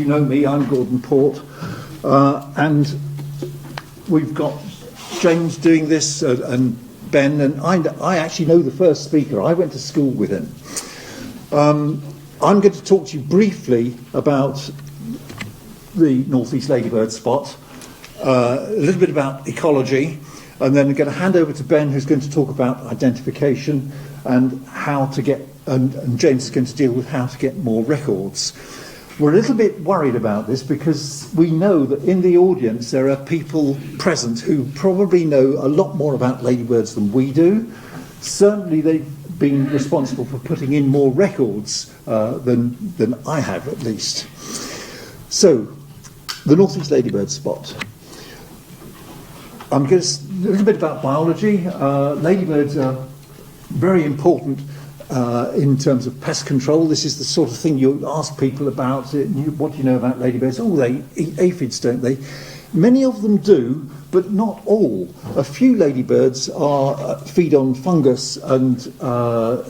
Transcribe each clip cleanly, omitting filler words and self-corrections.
know me, I'm Gordon Port, and we've got James doing this and Ben, and I actually know the first speaker. I went to school with him. I'm going to talk to you briefly about the North East Ladybird Spot, a little bit about ecology, and then I'm going to hand over to Ben, who's going to talk about identification and how to get, and James is going to deal with how to get more records. We're a little bit worried about this because we know that in the audience there are people present who probably know a lot more about ladybirds than we do. Certainly they've been responsible for putting in more records than I have, at least. So, the North East Ladybird Spot. I'm going to a little bit about biology. Ladybirds are very important in terms of pest control. This is the sort of thing you ask people about. What do you know about ladybirds? Oh, they eat aphids, don't they? Many of them do, but not all. A few ladybirds feed on fungus and are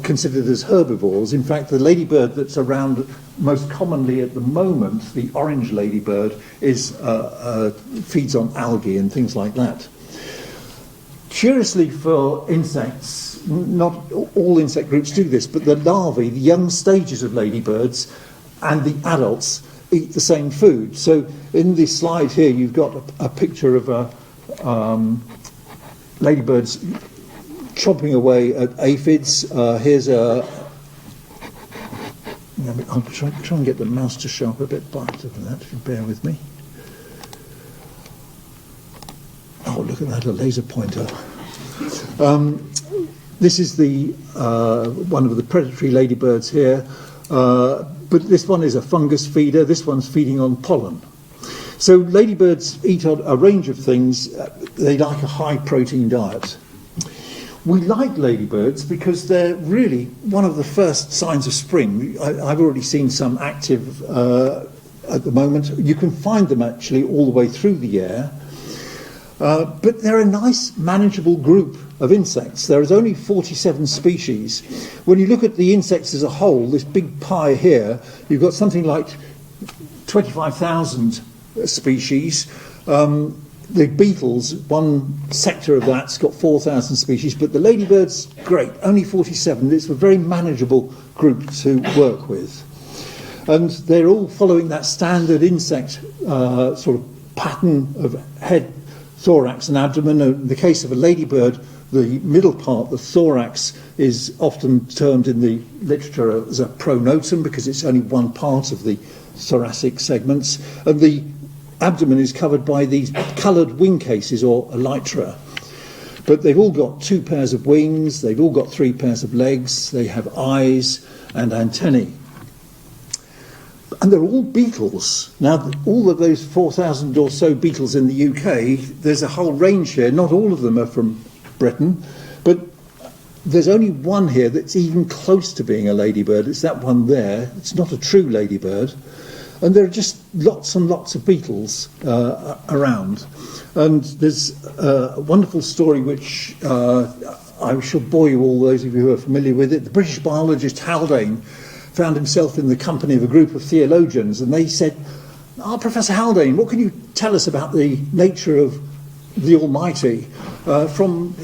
considered as herbivores. In fact, the ladybird that's around most commonly at the moment, the orange ladybird, feeds on algae and things like that. Curiously for insects, not all insect groups do this, but the larvae, the young stages of ladybirds, and the adults eat the same food. So in this slide here, you've got a picture of ladybirds chomping away at aphids. Here's I'll try and get the mouse to show up a bit brighter than that, if you bear with me. Oh, look at that, a laser pointer. This is one of the predatory ladybirds here, but this one is a fungus feeder. This one's feeding on pollen. So ladybirds eat a range of things. They like a high protein diet. We like ladybirds because they're really one of the first signs of spring. I've already seen some active at the moment. You can find them actually all the way through the year. But they're a nice, manageable group of insects. There is only 47 species. When you look at the insects as a whole, this big pie here, you've got something like 25,000 species. The beetles, one sector of that's got 4,000 species, but the ladybirds, great, only 47. It's a very manageable group to work with. And they're all following that standard insect sort of pattern of head, thorax and abdomen. In the case of a ladybird, the middle part, the thorax, is often termed in the literature as a pronotum because it's only one part of the thoracic segments. And the abdomen is covered by these coloured wing cases or elytra. But they've all got 2 pairs of wings, they've all got 3 pairs of legs, they have eyes and antennae. And they're all beetles. Now, all of those 4,000 or so beetles in the UK, there's a whole range here. Not all of them are from Britain, but there's only one here that's even close to being a ladybird. It's that one there. It's not a true ladybird. And there are just lots and lots of beetles around. And there's a wonderful story which I shall bore you all, those of you who are familiar with it. The British biologist Haldane found himself in the company of a group of theologians, and they said, Professor Haldane, what can you tell us about the nature of the Almighty from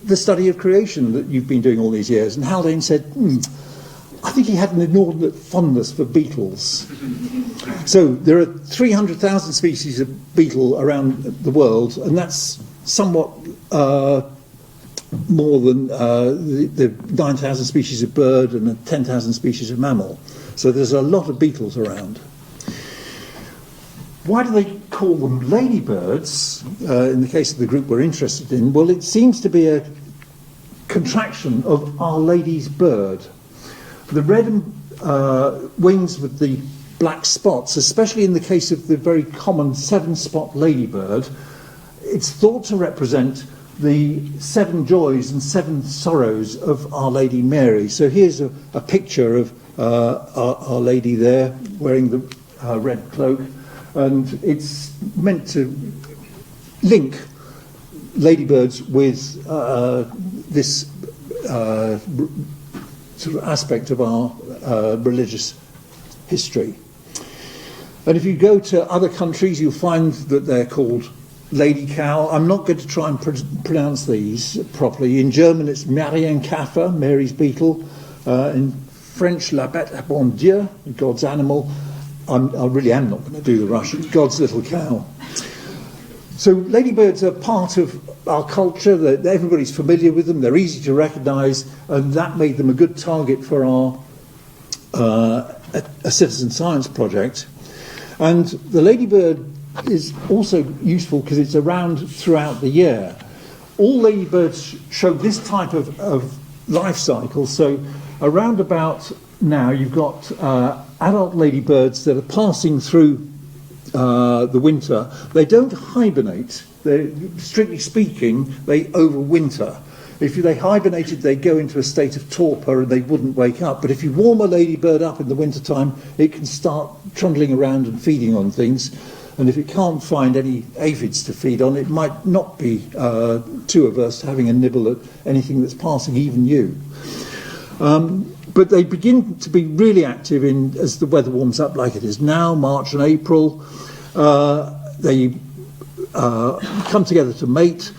the study of creation that you've been doing all these years? And Haldane said, I think he had an inordinate fondness for beetles. So there are 300,000 species of beetle around the world, and that's somewhat more than the 9,000 species of bird and the 10,000 species of mammal. So there's a lot of beetles around. Why do they call them ladybirds, in the case of the group we're interested in? Well, it seems to be a contraction of Our Lady's bird. The red wings with the black spots, especially in the case of the very common 7-spot ladybird, it's thought to represent the 7 joys and 7 sorrows of Our Lady Mary. So here's a picture of Our Lady there wearing the red cloak, and it's meant to link ladybirds with this sort of aspect of our religious history. And if you go to other countries, you'll find that they're called lady cow. I'm not going to try and pronounce these properly. In German, it's Marienkäfer, Mary's beetle. In French, la bête à bon Dieu, God's animal. I really am not going to do the Russian, God's little cow. So ladybirds are part of our culture. Everybody's familiar with them. They're easy to recognise, and that made them a good target for our a citizen science project. And the ladybird is also useful because it's around throughout the year. All ladybirds show this type of life cycle. So around about now, you've got adult ladybirds that are passing through the winter. They don't hibernate. Strictly speaking, they overwinter. If they hibernated, they'd go into a state of torpor and they wouldn't wake up. But if you warm a ladybird up in the wintertime, it can start trundling around and feeding on things. And if it can't find any aphids to feed on, it might not be too averse to having a nibble at anything that's passing, even you. But they begin to be really active as the weather warms up like it is now, March and April. They come together to mate,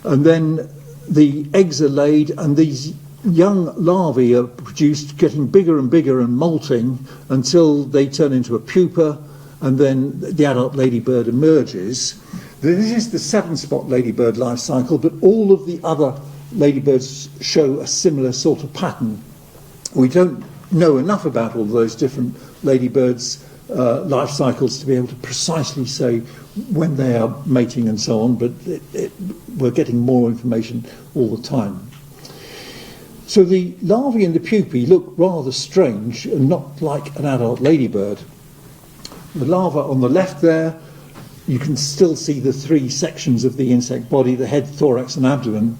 and then the eggs are laid, and these young larvae are produced, getting bigger and bigger and molting until they turn into a pupa, and then the adult ladybird emerges. This is the 7-spot ladybird life cycle, but all of the other ladybirds show a similar sort of pattern. We don't know enough about all those different ladybirds' life cycles to be able to precisely say when they are mating and so on, but we're getting more information all the time. So the larvae and the pupae look rather strange and not like an adult ladybird. The larva on the left there, you can still see the 3 sections of the insect body, the head, thorax and abdomen.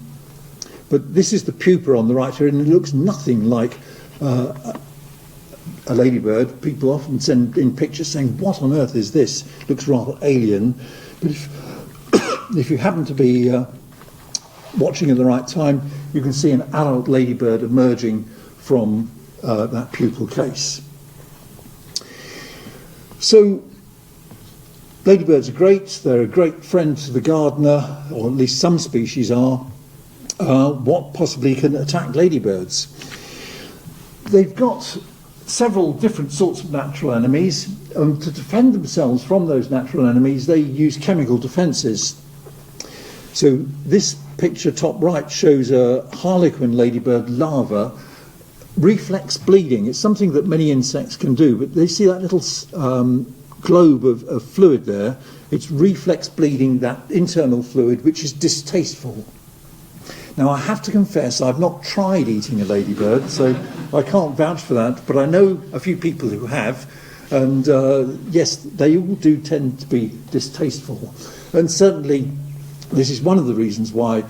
But this is the pupa on the right here, and it looks nothing like a ladybird. People often send in pictures saying, what on earth is this? It looks rather alien. But if you happen to be watching at the right time, you can see an adult ladybird emerging from that pupal case. So ladybirds are great. They're a great friend to the gardener, or at least some species are. What possibly can attack ladybirds? They've got several different sorts of natural enemies. To defend themselves from those natural enemies, they use chemical defences. So this picture top right shows a harlequin ladybird larva. Reflex bleeding, it's something that many insects can do, but they see that little globe of fluid there. It's reflex bleeding, that internal fluid, which is distasteful. Now, I have to confess, I've not tried eating a ladybird, so I can't vouch for that, but I know a few people who have, and yes, they all do tend to be distasteful. And certainly, this is one of the reasons why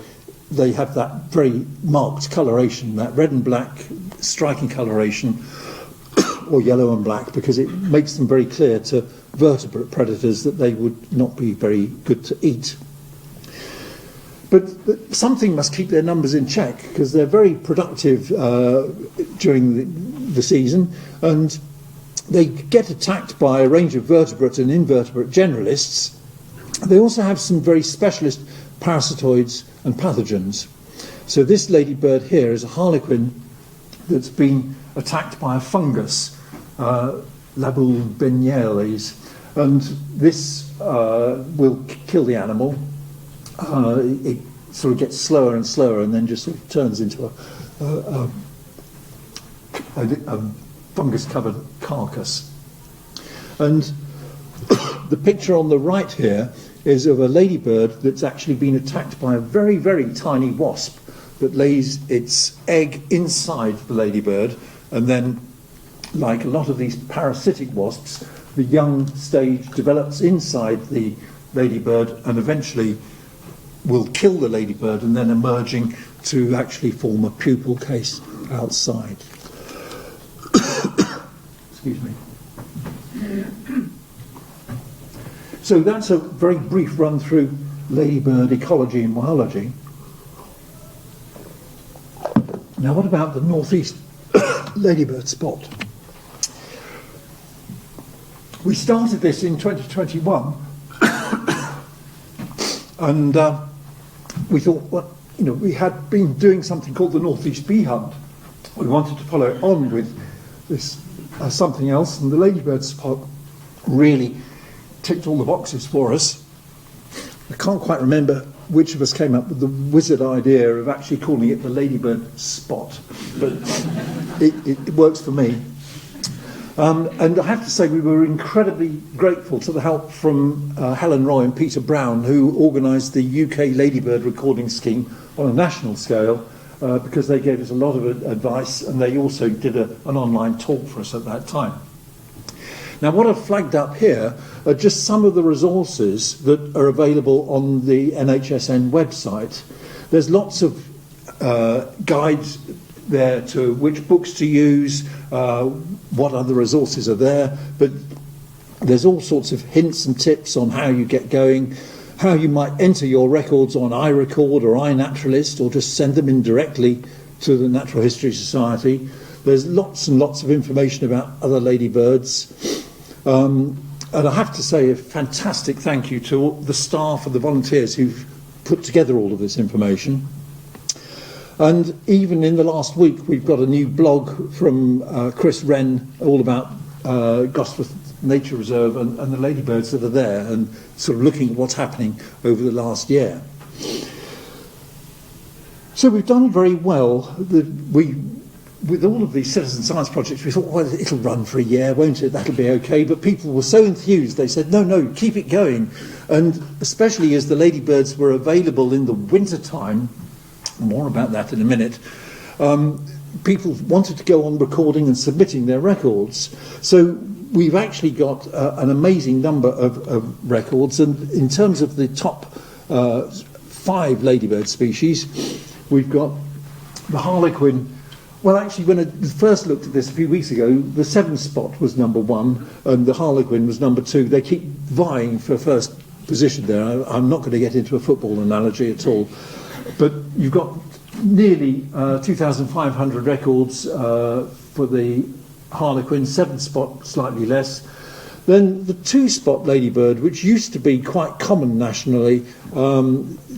they have that very marked coloration, that red and black striking coloration, or yellow and black, because it makes them very clear to vertebrate predators that they would not be very good to eat. But something must keep their numbers in check, because they're very productive during the season, and they get attacked by a range of vertebrate and invertebrate generalists. They also have some very specialist parasitoids and pathogens. So this ladybird here is a harlequin that's been attacked by a fungus, Labubiniales, and this will kill the animal. It sort of gets slower and slower, and then just sort of turns into a fungus-covered carcass. And the picture on the right here is of a ladybird that's actually been attacked by a very, very tiny wasp that lays its egg inside the ladybird, and then, like a lot of these parasitic wasps, the young stage develops inside the ladybird and eventually will kill the ladybird, and then emerging to actually form a pupal case outside. Excuse me. So that's a very brief run through ladybird ecology and biology. Now, what about the North East Ladybird Spot? We started this in 2021, and we thought, well, we had been doing something called the North East Bee Hunt. We wanted to follow it on with this something else, and the Ladybird Spot really ticked all the boxes for us. I can't quite remember which of us came up with the wizard idea of actually calling it the Ladybird Spot, but it works for me. And I have to say we were incredibly grateful to the help from Helen Roy and Peter Brown, who organised the UK Ladybird Recording Scheme on a national scale, because they gave us a lot of advice, and they also did an online talk for us at that time. Now, what I've flagged up here are just some of the resources that are available on the NHSN website. There's lots of guides there to which books to use, what other resources are there, but there's all sorts of hints and tips on how you get going, how you might enter your records on iRecord or iNaturalist, or just send them in directly to the Natural History Society. There's lots and lots of information about other ladybirds. And I have to say a fantastic thank you to all the staff and the volunteers who've put together all of this information. And even in the last week, we've got a new blog from Chris Wren all about Gosforth Nature Reserve and the ladybirds that are there, and sort of looking at what's happening over the last year. So we've done very well. With all of these citizen science projects, we thought, well, it'll run for a year, won't it? That'll be okay. But people were so enthused, they said, no, keep it going. And especially as the ladybirds were available in the winter time, more about that in a minute, people wanted to go on recording and submitting their records. So we've actually got an amazing number of records. And in terms of the top 5 ladybird species, we've got the harlequin. Well, actually, when I first looked at this a few weeks ago, the 7-spot was number 1 and the harlequin was number 2. They keep vying for first position there. I'm not going to get into a football analogy at all. But you've got nearly 2,500 records for the harlequin, 7-spot slightly less. Then the 2-spot ladybird, which used to be quite common nationally,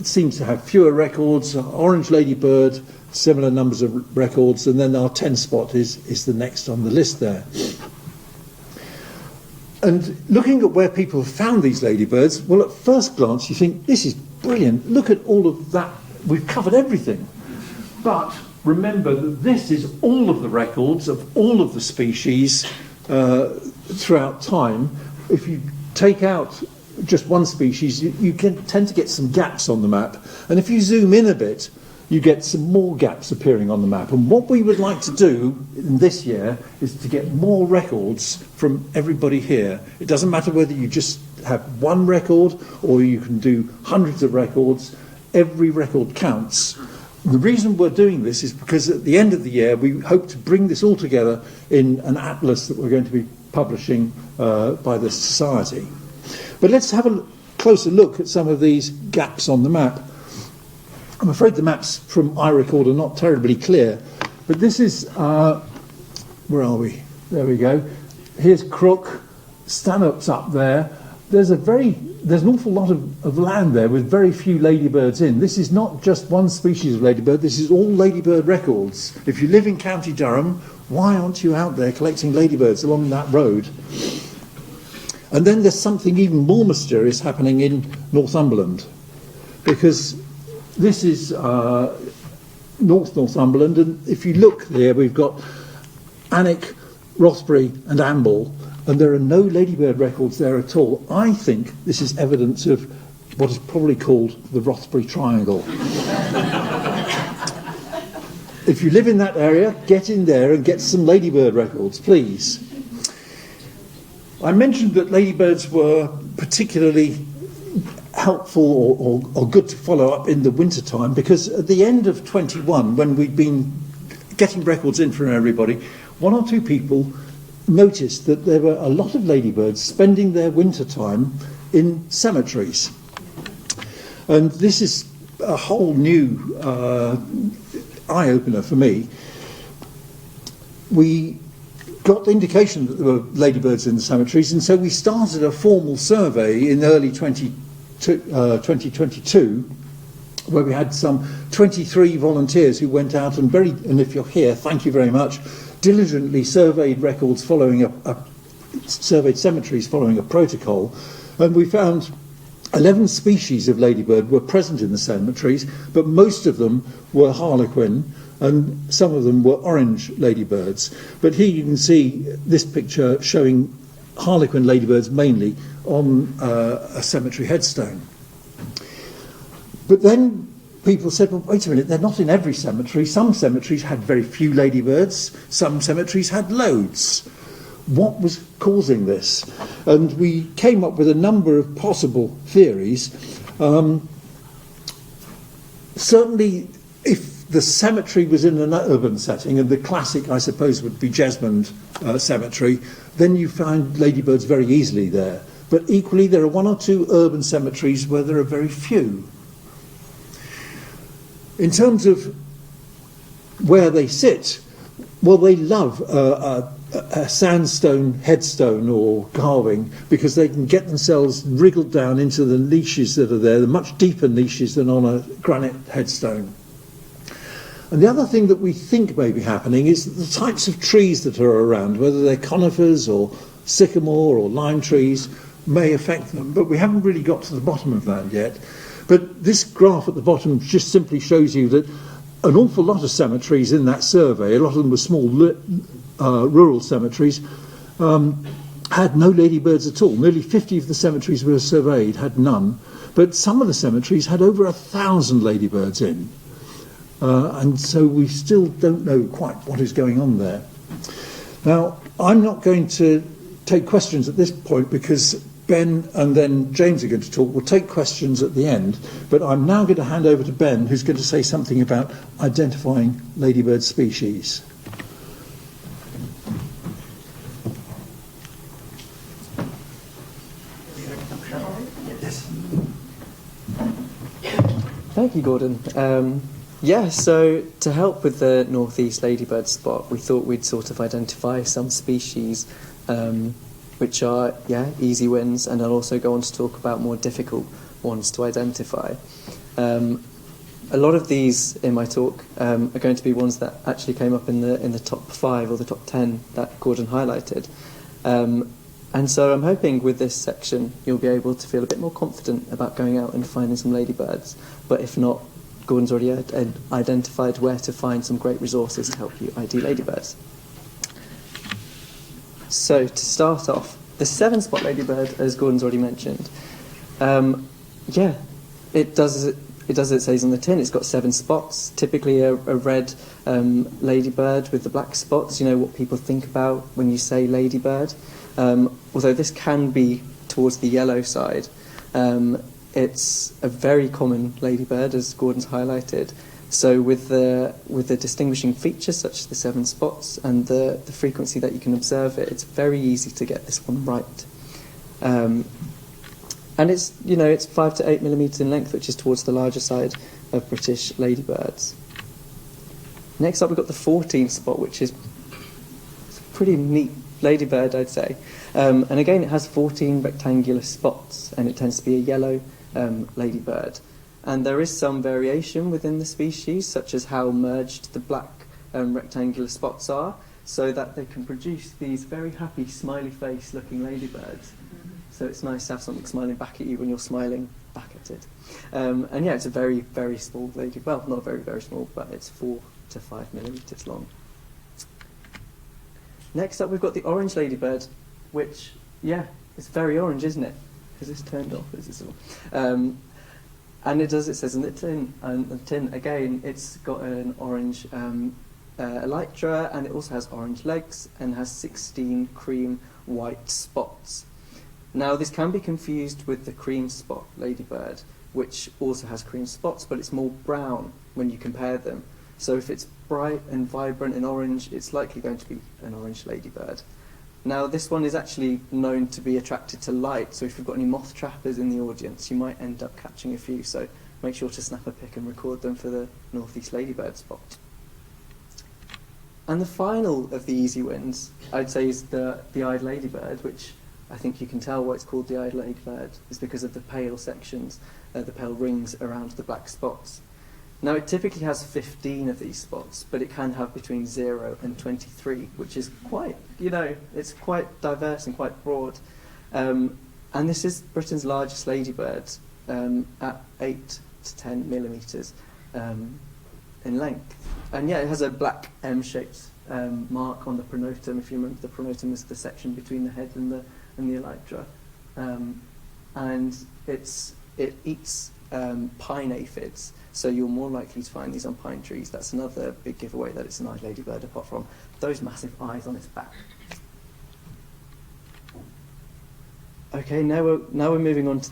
seems to have fewer records. Orange ladybird, similar numbers of records, and then our 10-spot is the next on the list there. And looking at where people have found these ladybirds, well, at first glance you think, this is brilliant, look at all of that, we've covered everything. But remember that this is all of the records of all of the species throughout time. If you take out just one species, you can tend to get some gaps on the map. And if you zoom in a bit, you get some more gaps appearing on the map. And what we would like to do in this year is to get more records from everybody here. It doesn't matter whether you just have one record or you can do hundreds of records. Every record counts. The reason we're doing this is because at the end of the year we hope to bring this all together in an atlas that we're going to be publishing by the Society. But let's have a closer look at some of these gaps on the map. I'm afraid the maps from iRecord are not terribly clear, but this is, where are we? There we go. Here's Crook, Stanhope's up there. There's an awful lot of land there with very few ladybirds in. This is not just one species of ladybird, this is all ladybird records. If you live in County Durham, why aren't you out there collecting ladybirds along that road? And then there's something even more mysterious happening in Northumberland, because this is Northumberland, and if you look there, we've got Alnwick, Rothbury and Amble, and there are no ladybird records there at all. I think this is evidence of what is probably called the Rothbury Triangle. If you live in that area, get in there and get some ladybird records, please. I mentioned that ladybirds were particularly helpful or good to follow up in the winter time, because at the end of 21, when we'd been getting records in from everybody, 1 or 2 people noticed that there were a lot of ladybirds spending their winter time in cemeteries. And this is a whole new eye-opener for me. We got the indication that there were ladybirds in the cemeteries, and so we started a formal survey in early 2022, where we had some 23 volunteers who went out and and if you're here, thank you very much, diligently surveyed records following surveyed cemeteries following a protocol, and we found 11 species of ladybird were present in the cemeteries, but most of them were harlequin, and some of them were orange ladybirds. But here you can see this picture showing harlequin ladybirds mainly on a cemetery headstone. But then people said, well, wait a minute, they're not in every cemetery. Some cemeteries had very few ladybirds, some cemeteries had loads. What was causing this? And we came up with a number of possible theories. Certainly, if the cemetery was in an urban setting, and the classic, I suppose, would be Jesmond Cemetery, then you find ladybirds very easily there. But equally, there are one or two urban cemeteries where there are very few. In terms of where they sit, well, they love a sandstone headstone or carving because they can get themselves wriggled down into the niches that are there, the much deeper niches than on a granite headstone. And the other thing that we think may be happening is that the types of trees that are around, whether they're conifers or sycamore or lime trees, may affect them, but we haven't really got to the bottom of that yet. But this graph at the bottom just simply shows you that an awful lot of cemeteries in that survey, a lot of them were small rural cemeteries, had no ladybirds at all. Nearly 50 of the cemeteries were surveyed had none, but some of the cemeteries had over 1,000 ladybirds in. And so we still don't know quite what is going on there. Now, I'm not going to take questions at this point because Ben and then James are going to talk. We'll take questions at the end, but I'm now going to hand over to Ben, who's going to say something about identifying ladybird species. Thank you, Gordon. So to help with the North East Ladybird Spot, we thought we'd sort of identify some species which are, easy wins, and I'll also go on to talk about more difficult ones to identify. A lot of these in my talk are going to be ones that actually came up in the top 5 or the top 10 that Gordon highlighted. And so I'm hoping with this section you'll be able to feel a bit more confident about going out and finding some ladybirds. But if not, Gordon's already identified where to find some great resources to help you ID ladybirds. So to start off, the 7-spot ladybird, as Gordon's already mentioned, it does as it says on the tin. It's got 7 spots, typically a red ladybird with the black spots. You know what people think about when you say ladybird. Although this can be towards the yellow side. It's a very common ladybird, as Gordon's highlighted. So with the distinguishing features such as the 7 spots and the frequency that you can observe it, it's very easy to get this one right. And it's 5 to 8 millimetres in length, which is towards the larger side of British ladybirds. Next up, we've got the 14 spot, which is a pretty neat ladybird, I'd say. And again, it has 14 rectangular spots, and it tends to be a yellow ladybird. And there is some variation within the species, such as how merged the black rectangular spots are, so that they can produce these very happy, smiley face looking ladybirds. So it's nice to have something smiling back at you when you're smiling back at it. It's a very, very small ladybird. Well, not very, very small, but it's 4 to 5 millimetres long. Next up, we've got the orange ladybird, which, it's very orange, isn't it? Is this turned off? Is this all? And it says in the tin, again, it's got an orange elytra, and it also has orange legs and has 16 cream white spots. Now, this can be confused with the cream spot ladybird, which also has cream spots, but it's more brown when you compare them. So if it's bright and vibrant and orange, it's likely going to be an orange ladybird. Now, this one is actually known to be attracted to light, so if you've got any moth trappers in the audience, you might end up catching a few, so make sure to snap a pic and record them for the North East Ladybird Spot. And the final of the easy wins, I'd say, is the eyed ladybird, which I think you can tell why it's called the eyed ladybird, is because of the pale sections, the pale rings around the black spots. Now, it typically has 15 of these spots, but it can have between 0 and 23, which is quite, it's quite diverse and quite broad. And this is Britain's largest ladybird at 8 to 10 millimetres in length. And yeah, it has a black M-shaped mark on the pronotum. If you remember, the pronotum is the section between the head and the elytra. And it eats pine aphids, so you're more likely to find these on pine trees. That's another big giveaway that it's an eyed ladybird, apart from those massive eyes on its back. Okay, now we're moving on to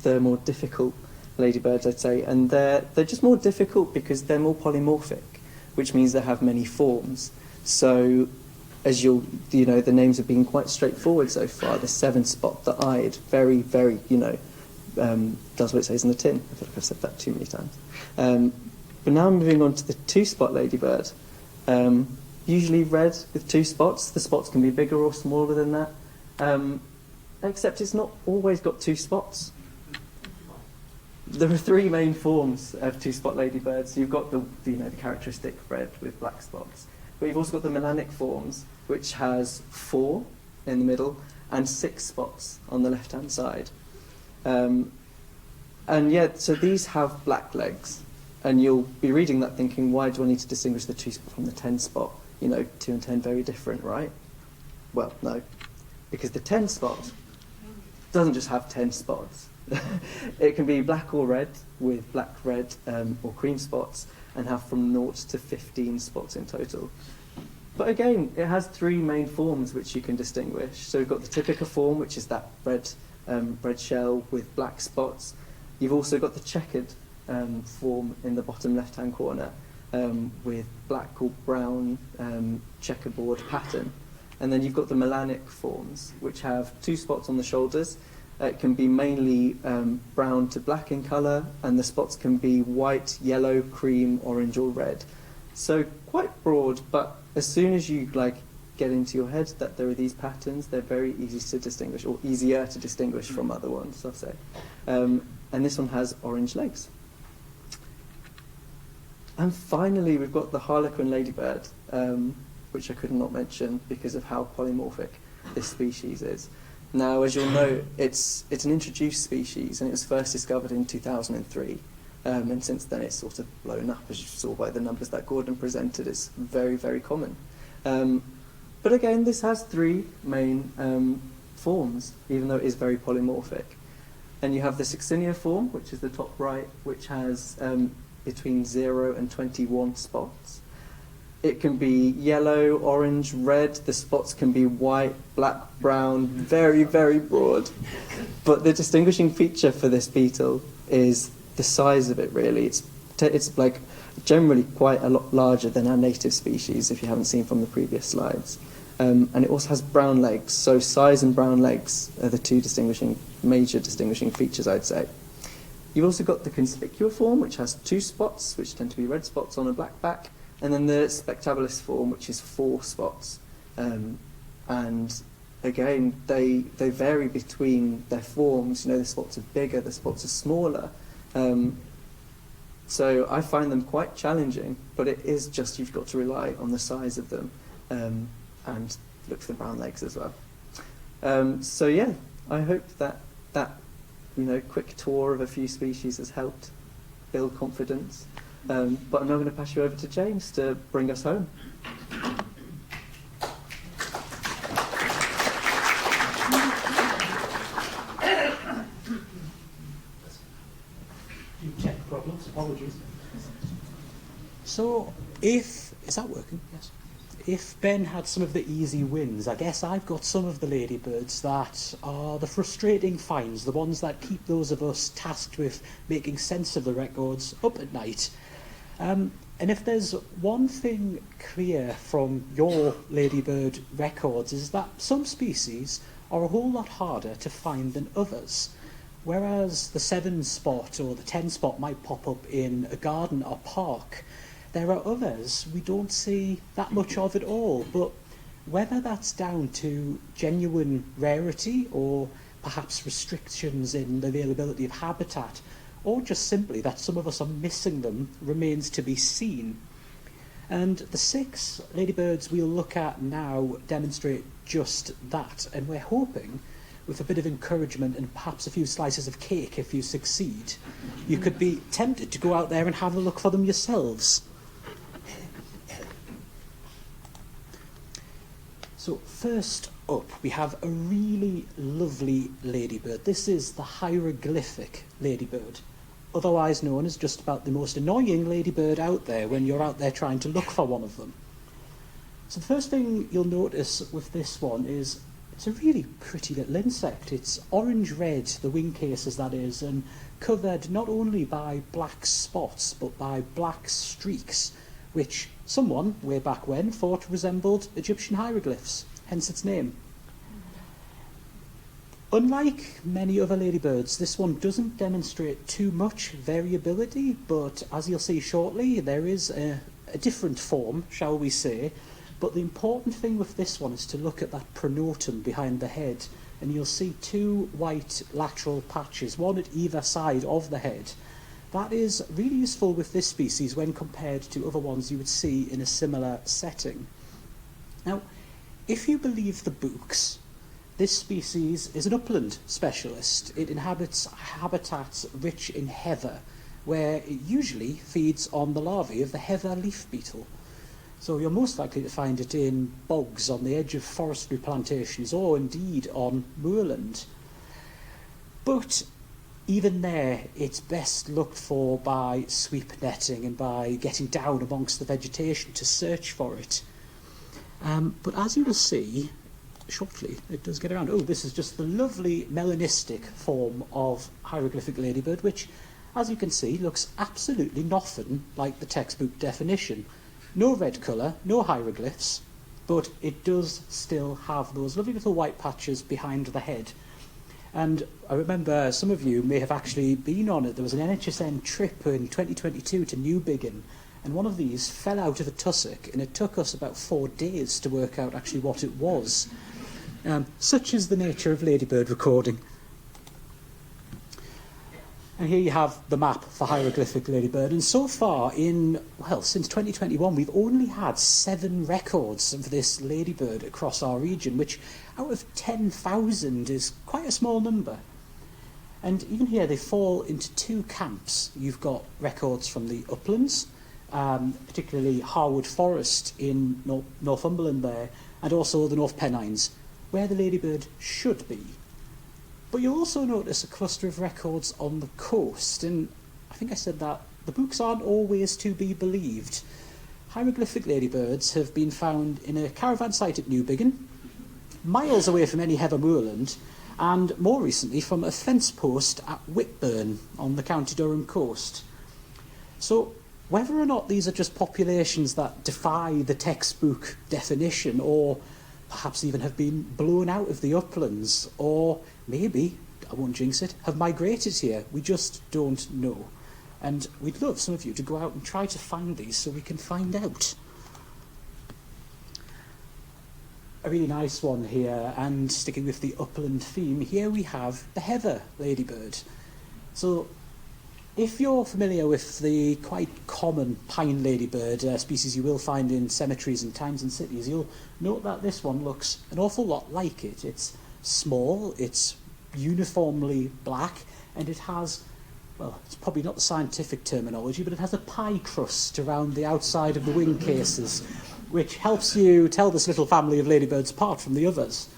the more difficult ladybirds, I'd say, and they're just more difficult because they're more polymorphic, which means they have many forms. So, as the names have been quite straightforward so far. The 7-spot, the eyed, very, very, does what it says in the tin. I feel like I've said that too many times. But now I'm moving on to the 2-spot ladybird. Usually red with 2 spots. The spots can be bigger or smaller than that. Except it's not always got 2 spots. There are 3 main forms of 2-spot ladybirds. You've got the characteristic red with black spots, but you've also got the melanic forms, which has 4 in the middle and 6 spots on the left-hand side. And yeah, so these have black legs, and you'll be reading that thinking, why do I need to distinguish the 2-spot from the 10-spot? 2 and 10 very different, right? Well, no, because the 10-spot doesn't just have 10 spots. It can be black or red with black, red or cream spots, and have from 0 to 15 spots in total. But again, it has 3 main forms which you can distinguish. So we've got the typical form, which is that red shell with black spots. You've also got the checkered form in the bottom left-hand corner with black or brown checkerboard pattern. And then you've got the melanic forms, which have 2 spots on the shoulders. It can be mainly brown to black in colour, and the spots can be white, yellow, cream, orange or red. So quite broad, but as soon as you get into your head that there are these patterns, they're very easy to distinguish, or easier to distinguish from other ones, I'll say. And this one has orange legs. And finally, we've got the harlequin ladybird, which I could not mention because of how polymorphic this species is. Now, as you'll know, it's an introduced species, and it was first discovered in 2003. And since then, it's sort of blown up, as you saw by the numbers that Gordon presented. It's very, very common. But again, this has 3 main forms, even though it is very polymorphic. And you have the succinia form, which is the top right, which has between 0 and 21 spots. It can be yellow, orange, red. The spots can be white, black, brown, very, very broad. But the distinguishing feature for this beetle is the size of it, really. It's like generally quite a lot larger than our native species, if you haven't seen from the previous slides. And it also has brown legs. So size and brown legs are the 2 major distinguishing features, I'd say. You've also got the conspicua form, which has 2 spots, which tend to be red spots on a black back. And then the spectabilis form, which is 4 spots. And again, they vary between their forms. The spots are bigger, the spots are smaller. So I find them quite challenging, but it is just you've got to rely on the size of them and look for the brown legs as well. So yeah, I hope that quick tour of a few species has helped build confidence. But I'm now going to pass you over to James to bring us home. Few tech problems, apologies. So, is that working? Yes. If Ben had some of the easy wins, I guess I've got some of the ladybirds that are the frustrating finds, the ones that keep those of us tasked with making sense of the records up at night. And if there's one thing clear from your ladybird records is that some species are a whole lot harder to find than others. Whereas the 7-spot or the 10-spot might pop up in a garden or park, there are others we don't see that much of at all. But whether that's down to genuine rarity or perhaps restrictions in the availability of habitat, or just simply that some of us are missing them, remains to be seen. And the 6 ladybirds we'll look at now demonstrate just that, and we're hoping, with a bit of encouragement and perhaps a few slices of cake if you succeed, you could be tempted to go out there and have a look for them yourselves. So first up, we have a really lovely ladybird. This is the hieroglyphic ladybird, otherwise known as just about the most annoying ladybird out there when you're out there trying to look for one of them. So the first thing you'll notice with this one is it's a really pretty little insect. It's orange-red, the wing cases that is, and covered not only by black spots but by black streaks, which someone, way back when, thought resembled Egyptian hieroglyphs, hence its name. Unlike many other ladybirds, this one doesn't demonstrate too much variability, but as you'll see shortly, there is a different form, shall we say. But the important thing with this one is to look at that pronotum behind the head, and you'll see 2 white lateral patches, one at either side of the head. That is really useful with this species when compared to other ones you would see in a similar setting. Now, if you believe the books, this species is an upland specialist. It inhabits habitats rich in heather, where it usually feeds on the larvae of the heather leaf beetle. So you're most likely to find it in bogs on the edge of forestry plantations, or indeed on moorland. But even there, it's best looked for by sweep netting and by getting down amongst the vegetation to search for it. But as you will see shortly, it does get around. Oh, this is just the lovely melanistic form of hieroglyphic ladybird, which, as you can see, looks absolutely nothing like the textbook definition. No red colour, no hieroglyphs, but it does still have those lovely little white patches behind the head. And I remember some of you may have actually been on it. There was an NHSN trip in 2022 to Newbiggin, and one of these fell out of a tussock, and it took us about 4 days to work out actually what it was. Such is the nature of ladybird recording. And here you have the map for hieroglyphic ladybird, and so far since 2021 we've only had 7 records of this ladybird across our region, which out of 10,000 is quite a small number. And even here they fall into 2 camps. You've got records from the uplands, particularly Harwood Forest in Northumberland there, and also the North Pennines, where the ladybird should be. But you'll also notice a cluster of records on the coast, and I think I said that the books aren't always to be believed. Hieroglyphic ladybirds have been found in a caravan site at Newbiggin, miles away from any heather moorland, and more recently from a fence post at Whitburn on the County Durham coast. So whether or not these are just populations that defy the textbook definition, or perhaps even have been blown out of the uplands, or maybe, I won't jinx it, have migrated here, we just don't know. And we'd love some of you to go out and try to find these so we can find out. A really nice one here, and sticking with the upland theme, here we have the heather ladybird. So if you're familiar with the quite common pine ladybird, species you will find in cemeteries and towns and cities, you'll note that this one looks an awful lot like it. It's small, it's uniformly black, and it has, well, it's probably not the scientific terminology, but it has a pie crust around the outside of the wing cases, which helps you tell this little family of ladybirds apart from the others.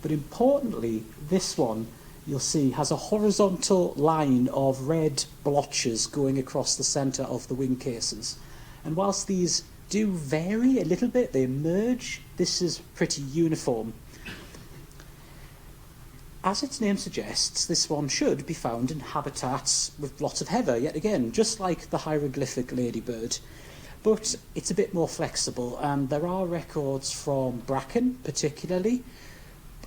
But importantly, this one, you'll see, has a horizontal line of red blotches going across the centre of the wing cases. And whilst these do vary a little bit, they merge, this is pretty uniform. As its name suggests, this one should be found in habitats with lots of heather, yet again, just like the hieroglyphic ladybird. But it's a bit more flexible, and there are records from bracken, particularly,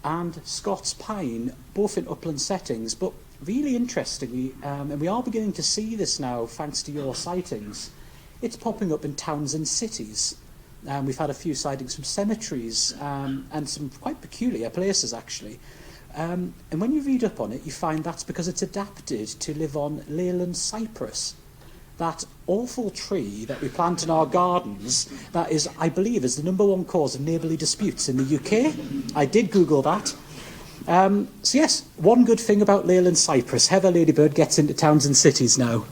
and Scots pine, both in upland settings. But really interestingly, and we are beginning to see this now thanks to your sightings, it's popping up in towns and cities. We've had a few sightings from cemeteries and some quite peculiar places, actually. And when you read up on it, you find that's because it's adapted to live on Leyland cypress. That awful tree that we plant in our gardens, that is, I believe, is the #1 cause of neighbourly disputes in the UK. I did Google that. So yes, one good thing about Leyland cypress, heather ladybird gets into towns and cities now.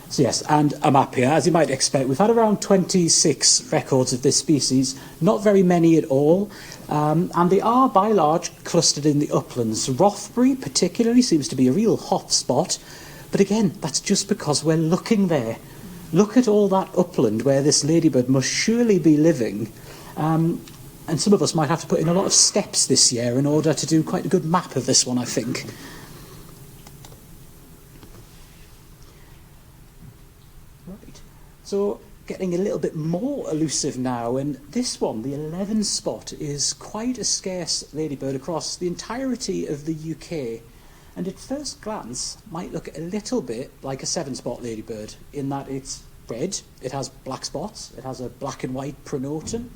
So yes, and a map here, as you might expect. We've had around 26 records of this species, not very many at all, and they are by and large clustered in the uplands. Rothbury particularly seems to be a real hot spot, but again, that's just because we're looking there. Look at all that upland where this ladybird must surely be living, and some of us might have to put in a lot of steps this year in order to do quite a good map of this one, I think. Right, so getting a little bit more elusive now, and this one, the 11 spot, is quite a scarce ladybird across the entirety of the UK. And at first glance might look a little bit like a 7-spot ladybird in that it's red, it has black spots, it has a black and white pronotum.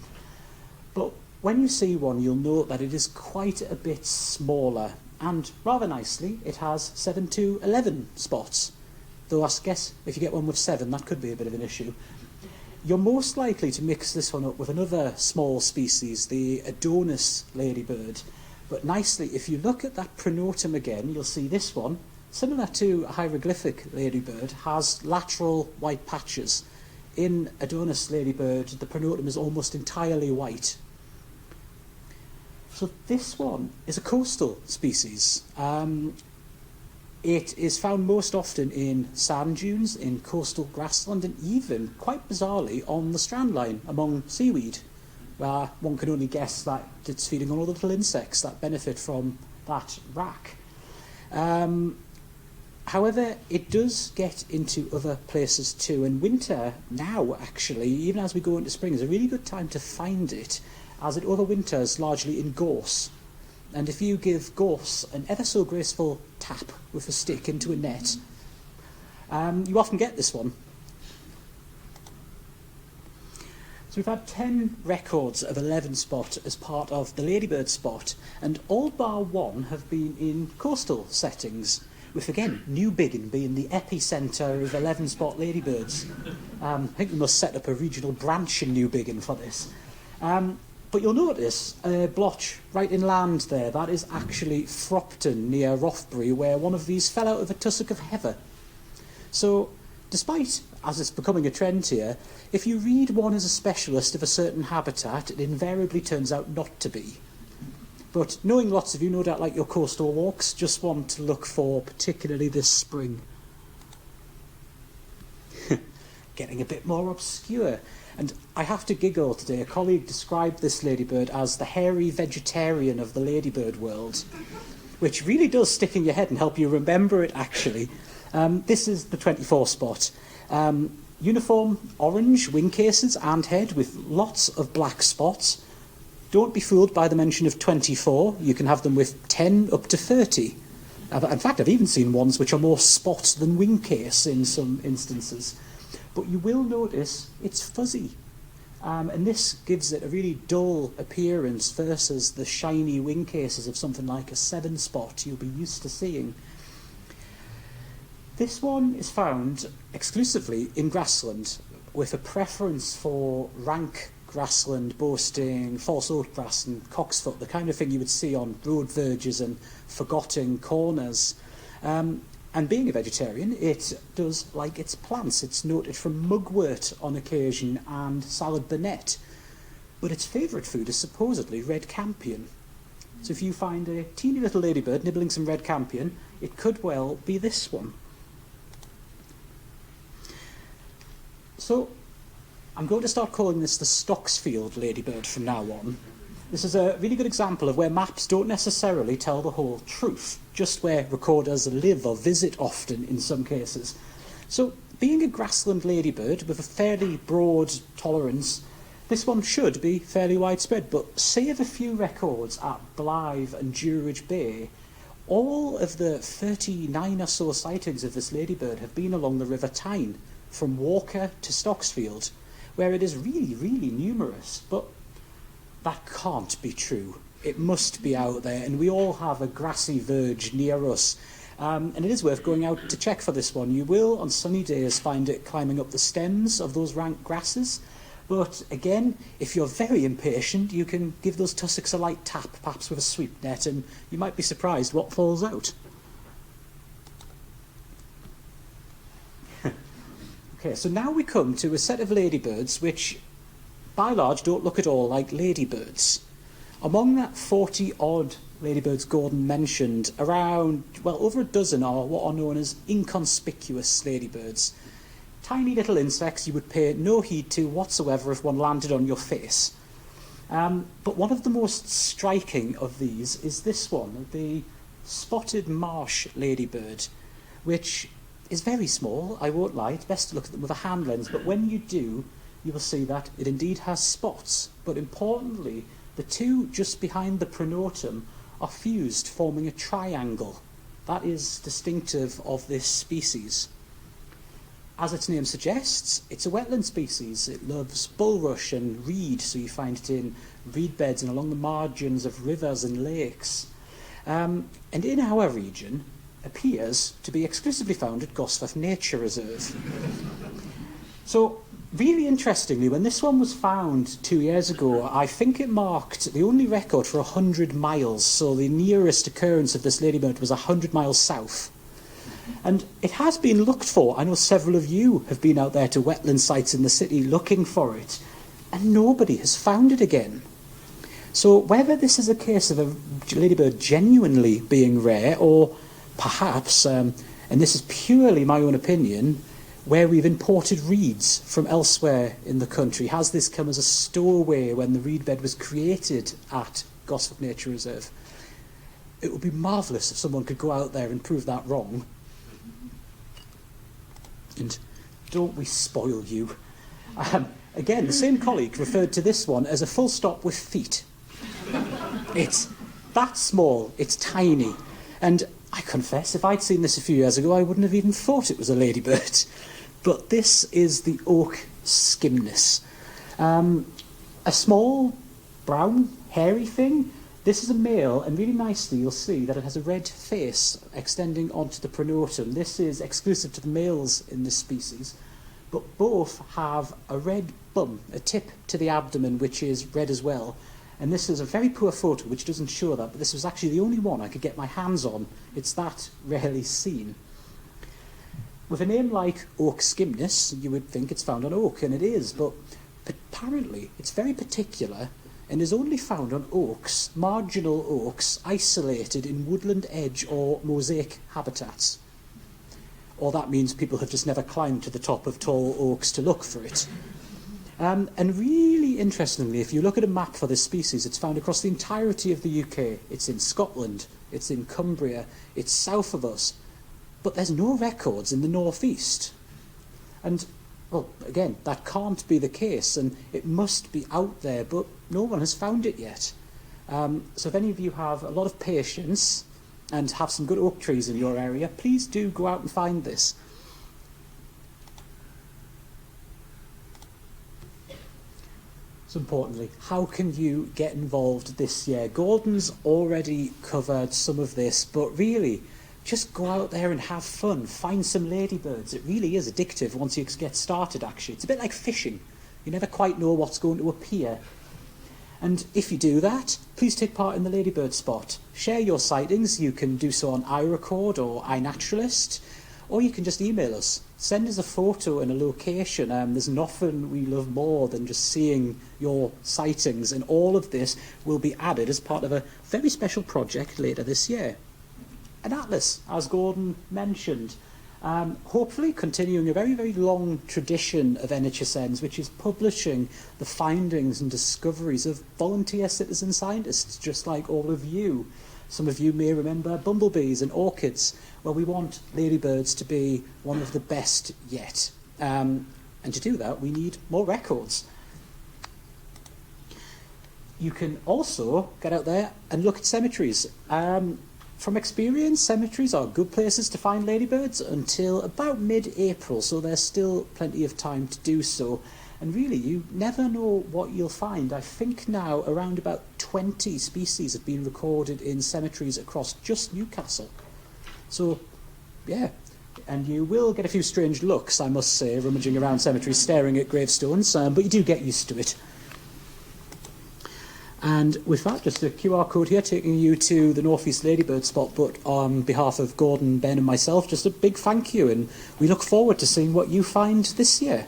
But when you see one, you'll note that it is quite a bit smaller, and rather nicely, it has 7 to 11 spots. Though I guess if you get one with 7, that could be a bit of an issue. You're most likely to mix this one up with another small species, the Adonis ladybird. But nicely, if you look at that pronotum again, you'll see this one, similar to a hieroglyphic ladybird, has lateral white patches. In Adonis ladybird, the pronotum is almost entirely white. So this one is a coastal species. It is found most often in sand dunes, in coastal grassland, and even, quite bizarrely, on the strand line among seaweed, where one can only guess that it's feeding on all the little insects that benefit from that rack. However, it does get into other places too, and winter now, actually, even as we go into spring, is a really good time to find it, as it overwinters largely in gorse. And if you give gorse an ever so graceful tap with a stick into a net, you often get this one. So we've had 10 records of 11 spot as part of the Ladybird Spot, and all bar one have been in coastal settings, with again New Biggin being the epicentre of 11 spot ladybirds. I think we must set up a regional branch in New Biggin for this. But you'll notice a blotch right inland there, that is actually Fropton near Rothbury, where one of these fell out of a tussock of heather. So despite, as it's becoming a trend here, if you read one as a specialist of a certain habitat, it invariably turns out not to be. But knowing lots of you, no doubt like your coastal walks, just want to look for, particularly this spring. Getting a bit more obscure. And I have to giggle today. A colleague described this ladybird as the hairy vegetarian of the ladybird world, which really does stick in your head and help you remember it, actually. This is the 24 spot. Uniform orange wing cases and head with lots of black spots. Don't be fooled by the mention of 24. You can have them with 10 up to 30. In fact, I've even seen ones which are more spot than wing case in some instances. But you will notice it's fuzzy. And this gives it a really dull appearance versus the shiny wing cases of something like a 7 spot you'll be used to seeing. This one is found exclusively in grassland, with a preference for rank grassland boasting false oatgrass and cocksfoot, the kind of thing you would see on road verges and forgotten corners. And being a vegetarian, it does like its plants. It's noted for mugwort on occasion and salad bonnet. But its favourite food is supposedly red campion. So if you find a teeny little ladybird nibbling some red campion, it could well be this one. So I'm going to start calling this the Stocksfield ladybird from now on. This is a really good example of where maps don't necessarily tell the whole truth, just where recorders live or visit often in some cases. So, being a grassland ladybird with a fairly broad tolerance, this one should be fairly widespread, but save a few records at Blythe and Duridge Bay, all of the 39 or so sightings of this ladybird have been along the River Tyne, from Walker to Stocksfield, where it is really, really numerous. But that can't be true. It must be out there, and we all have a grassy verge near us. And it is worth going out to check for this one. You will, on sunny days, find it climbing up the stems of those rank grasses. But again, if you're very impatient, you can give those tussocks a light tap, perhaps with a sweep net, and you might be surprised what falls out. Okay, so now we come to a set of ladybirds which, by and large, don't look at all like ladybirds. Among that 40-odd ladybirds Gordon mentioned, around, well, over a dozen are what are known as inconspicuous ladybirds. Tiny little insects you would pay no heed to whatsoever if one landed on your face. But one of the most striking of these is this one, the spotted marsh ladybird, which is very small, I won't lie. It's best to look at them with a hand lens, but when you do, you will see that it indeed has spots. But importantly, the two just behind the pronotum are fused, forming a triangle. That is distinctive of this species. As its name suggests, it's a wetland species. It loves bulrush and reed, so you find it in reed beds and along the margins of rivers and lakes. And in our region, appears to be exclusively found at Gosforth Nature Reserve. So, really interestingly, when this one was found 2 years ago, I think it marked the only record for 100 miles. So the nearest occurrence of this ladybird was 100 miles south. And it has been looked for. I know several of you have been out there to wetland sites in the city looking for it, and nobody has found it again. So whether this is a case of a ladybird genuinely being rare, or perhaps, and this is purely my own opinion, where we've imported reeds from elsewhere in the country, has this come as a stowaway when the reed bed was created at Gosforth Nature Reserve? It would be marvellous if someone could go out there and prove that wrong. And don't we spoil you? Again, the same colleague referred to this one as a full stop with feet. It's that small, it's tiny. And I confess, if I'd seen this a few years ago, I wouldn't have even thought it was a ladybird. But this is the oak skimnus. A small, brown, hairy thing. This is a male, and really nicely you'll see that it has a red face extending onto the pronotum. This is exclusive to the males in this species, but both have a red bum, a tip to the abdomen, which is red as well. And this is a very poor photo, which doesn't show that, but this was actually the only one I could get my hands on. It's that rarely seen. With a name like oak skimnus, you would think it's found on oak, and it is, but apparently it's very particular and is only found on oaks, marginal oaks, isolated in woodland edge or mosaic habitats. Or that means people have just never climbed to the top of tall oaks to look for it. And really interestingly, if you look at a map for this species, it's found across the entirety of the UK. It's in Scotland, it's in Cumbria, it's south of us, but there's no records in the North East. And, well, again, that can't be the case, and it must be out there, but no one has found it yet. So if any of you have a lot of patience and have some good oak trees in your area, please do go out and find this. So importantly, how can you get involved this year? Gordon's already covered some of this, but really, just go out there and have fun. Find some ladybirds. It really is addictive once you get started, actually. It's a bit like fishing. You never quite know what's going to appear. And if you do that, please take part in the Ladybird Spot. Share your sightings. You can do so on iRecord or iNaturalist, or you can just email us. Send us a photo and a location. There's nothing we love more than just seeing your sightings, and all of this will be added as part of a very special project later this year. An atlas, as Gordon mentioned, hopefully continuing a very, very long tradition of NHSN's, which is publishing the findings and discoveries of volunteer citizen scientists, just like all of you. Some of you may remember bumblebees and orchids. Well, we want ladybirds to be one of the best yet. And to do that, we need more records. You can also get out there and look at cemeteries. From experience, cemeteries are good places to find ladybirds until about mid-April, so there's still plenty of time to do so. And really, you never know what you'll find. I think now around about 20 species have been recorded in cemeteries across just Newcastle. So, yeah. And you will get a few strange looks, I must say, rummaging around cemeteries, staring at gravestones, but you do get used to it. And with that, just a QR code here taking you to the North East Ladybird Spot, but on behalf of Gordon, Ben and myself, just a big thank you, and we look forward to seeing what you find this year.